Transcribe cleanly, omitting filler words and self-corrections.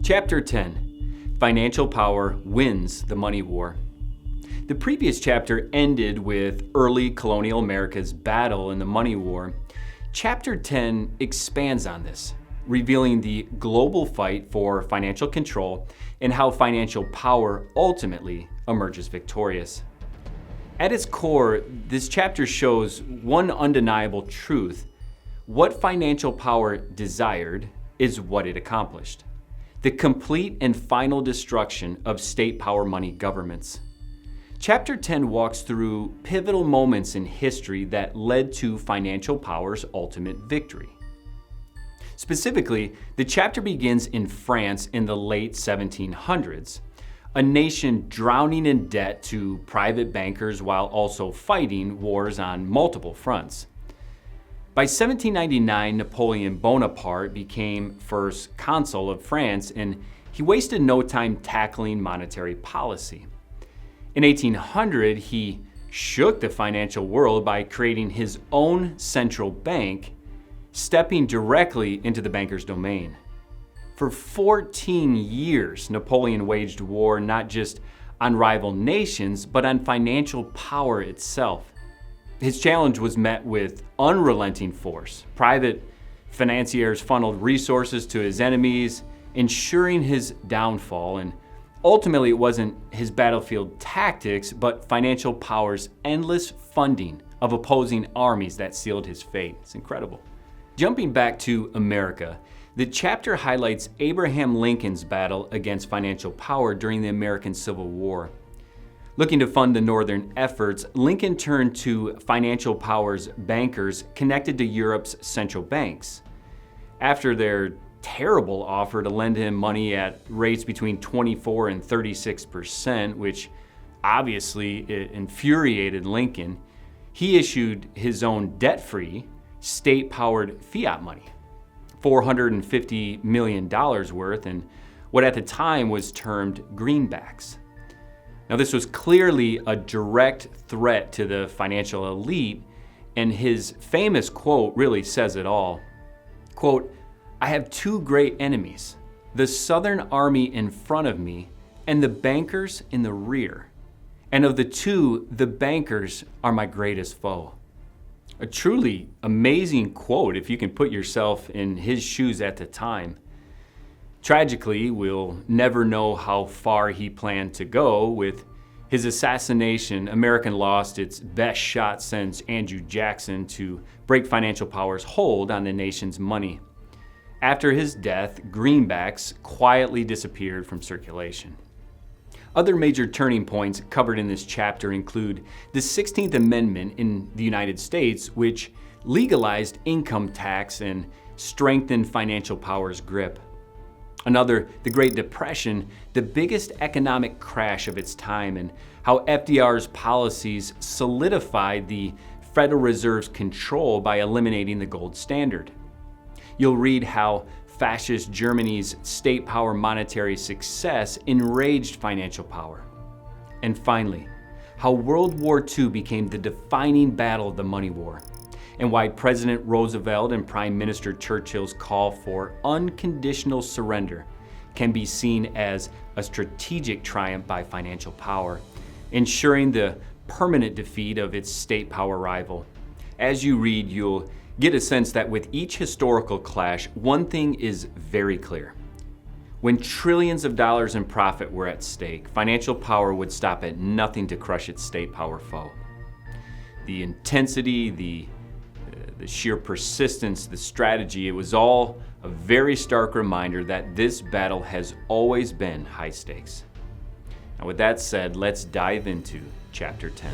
Chapter 10, Financial Power Wins the Money War. The previous chapter ended with early colonial America's battle in the money war. Chapter 10 expands on this, revealing the global fight for financial control and how financial power ultimately emerges victorious. At its core, this chapter shows one undeniable truth. What financial power desired is what it accomplished. The complete and final destruction of state power money governments. Chapter 10 walks through pivotal moments in history that led to financial power's ultimate victory. Specifically, the chapter begins in France in the late 1700s, a nation drowning in debt to private bankers while also fighting wars on multiple fronts. By 1799, Napoleon Bonaparte became first consul of France, and he wasted no time tackling monetary policy. In 1800, he shook the financial world by creating his own central bank, stepping directly into the banker's domain. For 14 years, Napoleon waged war not just on rival nations, but on financial power itself. His challenge was met with unrelenting force. Private financiers funneled resources to his enemies, ensuring his downfall, and ultimately, it wasn't his battlefield tactics, but financial power's endless funding of opposing armies that sealed his fate. It's incredible. Jumping back to America, the chapter highlights Abraham Lincoln's battle against financial power during the American Civil War. Looking to fund the Northern efforts, Lincoln turned to financial power's bankers connected to Europe's central banks. After their terrible offer to lend him money at rates between 24 and 36%, which obviously infuriated Lincoln, he issued his own debt-free, state-powered fiat money, $450 million worth, and what at the time was termed greenbacks. Now, this was clearly a direct threat to the financial elite, and his famous quote really says it all. Quote, "I have two great enemies, the Southern Army in front of me and the bankers in the rear. And of the two, the bankers are my greatest foe." A truly amazing quote if you can put yourself in his shoes at the time. Tragically, we'll never know how far he planned to go. With his assassination, America lost its best shot since Andrew Jackson to break financial power's hold on the nation's money. After his death, greenbacks quietly disappeared from circulation. Other major turning points covered in this chapter include the 16th Amendment in the United States, which legalized income tax and strengthened financial power's grip. Another, the Great Depression, the biggest economic crash of its time, and how FDR's policies solidified the Federal Reserve's control by eliminating the gold standard. You'll read how fascist Germany's state power monetary success enraged financial power. And finally, how World War II became the defining battle of the money war, and why President Roosevelt and Prime Minister Churchill's call for unconditional surrender can be seen as a strategic triumph by financial power, ensuring the permanent defeat of its state power rival. As you read, you'll get a sense that with each historical clash, one thing is very clear. When trillions of dollars in profit were at stake, financial power would stop at nothing to crush its state power foe. The intensity, the sheer persistence, the strategy, it was all a very stark reminder that this battle has always been high stakes. Now, with that said, let's dive into Chapter 10.